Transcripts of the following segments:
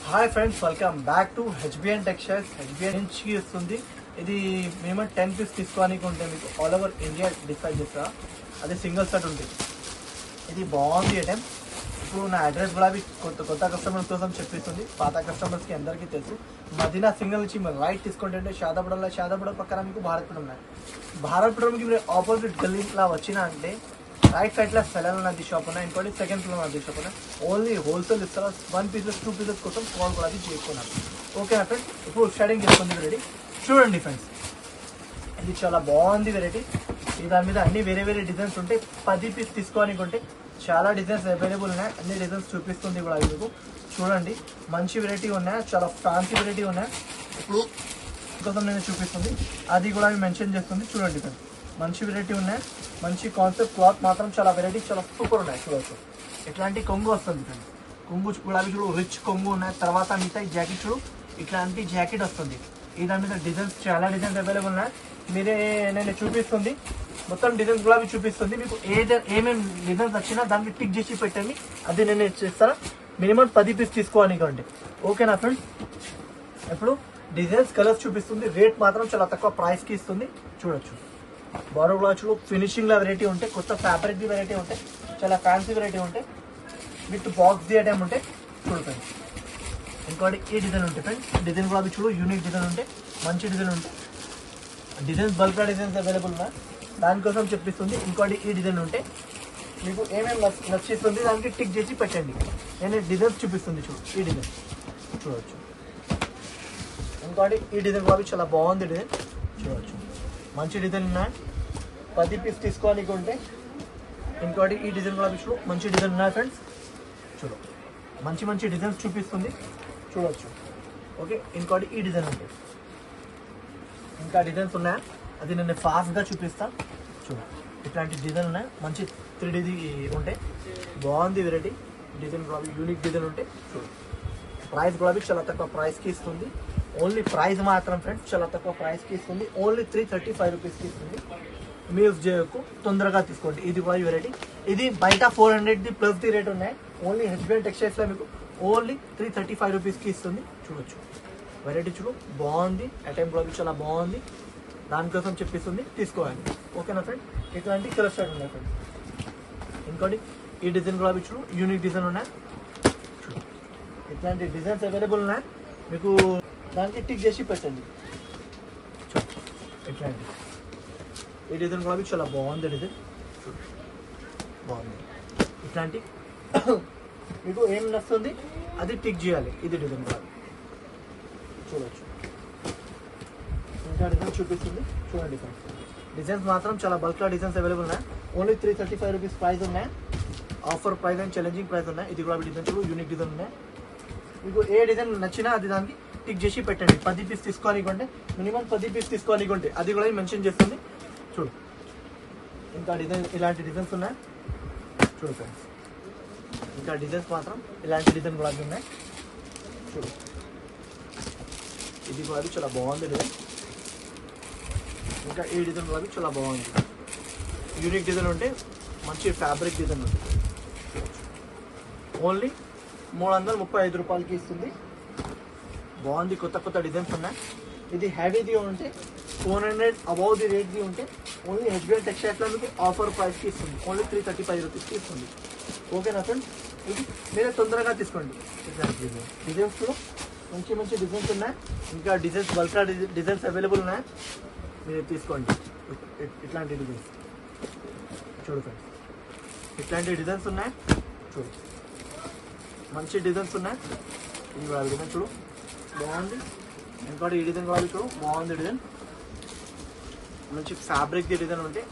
Hi friends, welcome back to HBN textiles. HBN నుంచి వస్తుంది. ఇది మినిమం 10 పీస్ తీసుకోవడానికి ఉంటే మీకు ఆల్ ఓవర్ ఇండియా డిస్పాచ్ చేస్తా. అది సింగిల్ సెట్ ఉంటుంది. ఇది బాగుంది ఐటెం. ఇప్పుడు నా అడ్రస్ కూడా కొత్త కస్టమర్స్ కోసం చెప్పిస్తుంది. పాత కస్టమర్స్కి అందరికీ తెలుసు. మదీనా సింగల్ నుంచి మీరు రైట్ తీసుకుంటే షాదాపుడ పక్కన మీకు భారత్పురం ఉన్నాయి. భారత్పురంకి మీరు ఆపోజిట్ గల్లీలా వచ్చినా అంటే రైట్ సైడ్లో సెలర్ ఉన్నది షాప్ ఉన్నాయి. ఇంకోటి సెకండ్ ఫ్లోర్ ఉన్నది షాప్ ఉన్నాయి. ఓన్లీ హోల్సేల్ ఇస్తారు. 1 పీసెస్ 2 పీసెస్ కోసం కాల్ కూడా అది చేసుకున్నాను. ఓకేనా ఫ్రెండ్స్, ఇప్పుడు స్టార్టింగ్ చేసుకుంది వెరైటీ చూడండి ఫ్రెండ్స్. ఇది చాలా బాగుంది వెరైటీ. ఈ దాని మీద అన్ని వేరే వేరే డిజైన్స్ ఉంటాయి. 10 పీస్ తీసుకోవడానికి ఉంటే చాలా డిజైన్స్ అవైలబుల్ ఉన్నాయి. అన్ని డిజైన్స్ చూపిస్తుంది కూడా మీకు. చూడండి, మంచి వెరైటీ ఉన్నాయి, చాలా ఫ్యాన్సీ వెరైటీ ఉన్నాయి. ఇప్పుడు కోసం నేను చూపిస్తుంది అది కూడా మెన్షన్ చేస్తుంది. చూడండి ఫ్రెండ్స్, మంచి వెరైటీ ఉన్నాయి. మంచి కాన్సెప్ట్ క్లాత్ మాత్రం చాలా వెరైటీ, చాలా సూపర్ ఉన్నాయి. చూడవచ్చు ఇట్లాంటి కొంగు వస్తుంది ఫ్రెండ్స్. కొంగు కూడా చూడు, రిచ్ కొంగు ఉన్నాయి. తర్వాత మిగతా జాకెట్ చూడు, ఇట్లాంటి జాకెట్ వస్తుంది. ఈ దాని మీద డిజైన్స్ చాలా డిజైన్స్ అవైలబుల్ ఉన్నాయి. మీరే నేను చూపిస్తుంది మొత్తం డిజైన్స్ కూడా చూపిస్తుంది. మీకు ఏమేమి డిజైన్స్ వచ్చినా దానికి టిక్ చేసి పెట్టండి, అది నేను చేస్తాను. మినిమం 10 పీస్ తీసుకోవాలండి. ఓకేనా ఫ్రెండ్స్, ఇప్పుడు డిజైన్స్ కలర్స్ చూపిస్తుంది. రేట్ మాత్రం చాలా తక్కువ ప్రైస్కి ఇస్తుంది. చూడొచ్చు, బారో బ్లాచ్లు ఫినిషింగ్లో వెరైటీ ఉంటాయి. కొత్త ఫ్యాబ్రిక్ ది వెరైటీ ఉంటాయి. చాలా ఫ్యాన్సీ వెరైటీ ఉంటాయి. విత్ బాక్స్ ది ఐటమ్ ఉంటాయి. చూడండి, ఇంకోటి ఈ డిజైన్ ఉంటాయి ఫ్రెండ్స్. డిజైన్ కూడా చూడు, యూనిక్ డిజైన్ ఉంటాయి, మంచి డిజైన్ ఉంటాయి. డిజైన్స్ బల్క్ డిజైన్స్ అవైలబుల్ ఉన్నాయి, దానికోసం చెప్పిస్తుంది. ఇంకోటి ఈ డిజైన్ ఉంటే మీకు ఏమేమి నచ్చిస్తుంది దానికి టిక్ చేసి పెట్టండి. నేను డిజైన్స్ చూపిస్తుంది. చూడు, ఈ డిజైన్ చూడవచ్చు. ఇంకోటి ఈ డిజైన్ కూడా చాలా బాగుంది డిజైన్. చూడవచ్చు, మంచి డిజైన్ ఉన్నాయి. 10 పీస్ తీసుకోవడానికి ఉంటే ఇంకోటి ఈ డిజైన్ కూడా చూడు, మంచి డిజైన్ ఉన్నాయి ఫ్రెండ్స్. చూడు, మంచి డిజైన్స్ చూపిస్తుంది. చూడవచ్చు. ఓకే, ఇంకోటి ఈ డిజైన్ ఉంటాయి. ఇంకా డిజైన్స్ ఉన్నాయా, అది నేను ఫాస్ట్గా చూపిస్తాను. చూడు, ఇట్లాంటి డిజైన్ ఉన్నాయి. మంచి 3D ఉంటాయి. బాగుంది వెరైటీ. డిజైన్ కూడా యూనిక్ డిజైన్ ఉంటాయి. చూడు, ప్రైస్ కూడా చాలా తక్కువ ప్రైస్కి ఇస్తుంది. ఓన్లీ ప్రైస్ మాత్రం ఫ్రెండ్స్ చాలా తక్కువ ప్రైస్కి ఇస్తుంది. ఓన్లీ 335 రూపీస్కి ఇస్తుంది. మీరు చేయకు, తొందరగా తీసుకోండి. ఇది కూడా వెరైటీ. ఇది బయట 400 ప్లస్ ది రేట్ ఉన్నాయి. ఓన్లీ హెచ్బిఎన్ టెక్స్టైల్స్లో మీకు ఓన్లీ 335 రూపీస్కి ఇస్తుంది. చూడొచ్చు, వెరైటీ చూడు, బాగుంది. ఐటెం కూడా చాలా బాగుంది. దానికోసం చెప్పిస్తుంది, తీసుకోవాలి. ఓకేనా ఫ్రెండ్, ఇట్లాంటి కలర్ స్టార్ట్ ఉన్నాయి ఫ్రెండ్. ఇంకోటి ఈ డిజైన్ కూడా చూడు, యూనిక్ డిజైన్ ఉన్నాయి. చూడు, ఇట్లాంటి డిజైన్స్ అవైలబుల్ ఉన్నాయి. మీకు దానికి టిక్ చేసి పెట్టండి. చూడు, ఇట్లాంటి ఈ డిజైన్ కూడా చాలా బాగుంది డిజైన్. చూడు, బాగుంది. ఇట్లాంటి మీకు ఏం నచ్చుతుంది అది టిక్ చేయాలి. ఇది డిజైన్ కూడా చూడవచ్చు. ఇంకా డిజైన్స్ చూపిస్తుంది. చూడండి ఫ్రెండ్స్, డిజైన్స్ మాత్రం చాలా బల్క్లో డిజైన్స్ అవైలబుల్ ఉన్నాయి. ఓన్లీ 335 రూపీస్ ప్రైస్ ఉన్నాయి. Offer price and challenging price ఉన్నాయి. ఇది కూడా డిజైన్ చూడు, యూనిక్ డిజైన్ ఉన్నాయి. మీకు ఏ డిజైన్ నచ్చినా అది దానికి టిక్ చేసి పెట్టండి. 10 పీస్ తీసుకోవాలంటే మినిమం 10 పీస్ తీసుకోవాలంటే అది కూడా మెన్షన్ చేస్తుంది. చూడు, ఇంకా డిజైన్ ఇలాంటి డిజైన్స్ ఉన్నాయి. చూడు ఫ్రెండ్స్, ఇంకా డిజైన్స్ మాత్రం ఇలాంటి డిజైన్ కూడా ఉన్నాయి. చూడు, ఇది కూడా చాలా బాగుంది డిజైన్. ఇంకా ఈ డిజైన్ కూడా చాలా బాగుంది. యూనిక్ డిజైన్ ఉంటే మంచి ఫ్యాబ్రిక్ డిజైన్ ఉంటుంది. ఓన్లీ 335 రూపాయలకి ఇస్తుంది. బాగుంది, కొత్త డిజైన్స్ ఉన్నాయి. ఇది హెవీది ఉంటే 400 అబౌవ్ ది రేట్ది ఉంటే ఓన్లీ హెచ్బిఎన్ టెక్స్టైల్స్లో మీకు ఆఫర్ ప్రైస్కి ఇస్తుంది. ఓన్లీ 335 రూపీస్కి ఇస్తుంది. ఓకేనా ఫ్రెండ్స్, ఇది మీరే తొందరగా తీసుకోండి. డిజైన్స్ కూడా మంచి డిజైన్స్ ఉన్నాయి. ఇంకా డిజైన్స్ బల్క్ డిజైన్స్ అవైలబుల్ ఉన్నాయి. మీరు తీసుకోండి. ఇట్లాంటి డిజైన్స్ చూడు ఫ్రెండ్స్, ఇట్లాంటి డిజైన్స్ ఉన్నాయి. చూడు, మంచి డిజైన్స్ ఉన్నాయి. ఇది కూడా డిజైన్ చూడు, బాగుంది. ఇంకోటి ఈ డిజైన్ కూడా చూడు, బాగుంది డిజైన్. మంచి ఫ్యాబ్రిక్ డిజైన్ ఉంటాయి.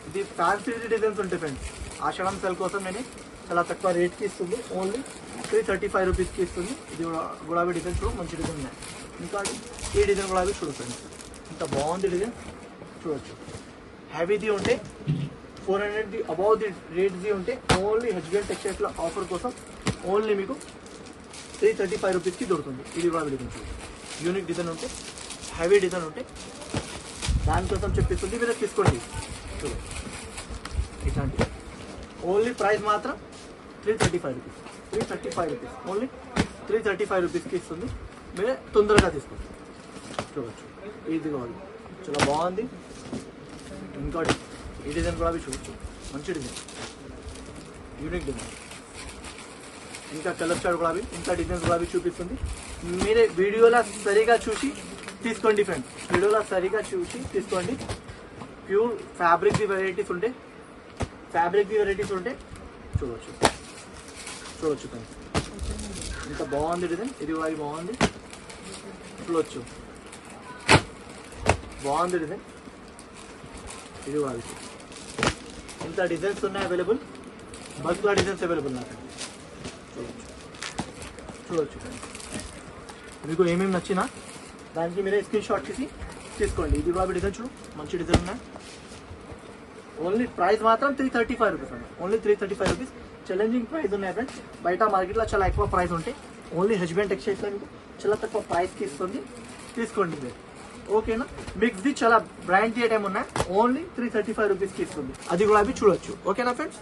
ఇది ఫ్యాన్సీ డిజైన్స్ ఉంటాయి ఫ్రెండ్స్. ఆషాఢం సెల్ కోసం నేను చాలా తక్కువ రేట్కి ఇస్తుంది. ఓన్లీ 335 రూపీస్కి ఇస్తుంది. ఇది గులాబీ డిజైన్ చూడు, మంచి డిజైన్ ఉన్నాయి. ఇంకా ఈ డిజైన్ గులాబీ చూడు ఫ్రెండ్స్, ఇంకా బాగుంది డిజైన్. చూడవచ్చు, హెవీది ఉంటే 400 అబౌవ్ ది రేట్ది ఉంటే ఓన్లీ హెచ్బిఎన్ టెక్స్టైల్స్లో ఆఫర్ కోసం ఓన్లీ మీకు 335 రూపీస్కి దొరుకుతుంది. ఇది కూడా డిజైన్ చూడు, యూనిక్ డిజైన్ ఉంటే హెవీ డిజైన్ ఉంటే దానికోసం చెప్పిస్తుంది. మీరు తీసుకోండి. చూడు, ఇట్లాంటి ఓన్లీ ప్రైస్ మాత్రం 335 రూపీస్. 335 rupees only. 335 రూపీస్కి ఇస్తుంది. మీరే తొందరగా తీసుకోండి. చూడవచ్చు ఇది కావాలి, చాలా బాగుంది. ఇంకోటి ఈ డిజైన్ కూడా చూడవచ్చు, మంచి డిజైన్, యూనిక్ డిజైన్. ఇంకా కలర్ చార్ట్ కూడా ఇంకా డిజైన్స్ కూడా చూపిస్తుంది. మీరే వీడియోలో సరిగా చూసి తీసుకోండి ఫ్రెండ్స్, వీడియోలో సరిగా చూసి తీసుకోండి. ప్యూర్ ఫ్యాబ్రిక్ వెరైటీస్ ఉంటాయి, చూడవచ్చు ఫ్రెండ్స్. ఇంత బాగుంది డిజైన్, ఇది కూడా బాగుంది. చూడవచ్చు బాగుంది డిజైన్, ఇది కూడా. ఇంత డిజైన్స్ ఉన్నాయి అవైలబుల్, బల్క్లో డిజైన్స్ అవైలబుల్ నాకు. చూడవచ్చు మీకు ఏమేమి నచ్చినా దానికి మీరే స్క్రీన్ షాట్ తీసి తీసుకోండి. ఇది కూడా డిజైన్ చూడు, మంచి డిజైన్ ఉన్నాయి. ఓన్లీ ప్రైస్ మాత్రం 335 రూపీస్ అండి, ఓన్లీ 335 రూపీస్. ఛాలెంజింగ్ ప్రైస్ ఉన్నాయి ఫ్రెండ్స్. బయట మార్కెట్లో చాలా ఎక్కువ ప్రైస్ ఉంటాయి, ఓన్లీ హెచ్బిఎన్ టెక్స్టైల్స్లో మీకు చాలా తక్కువ ప్రైస్కి ఇస్తుంది. తీసుకోండి మీరు, ఓకేనా. మిక్స్ది చాలా బ్రాండ్ ఐటమ్ ఉన్నాయి, ఓన్లీ 335 రూపీస్కి ఇస్తుంది. అది కూడా అవి చూడొచ్చు, ఓకేనా ఫ్రెండ్స్.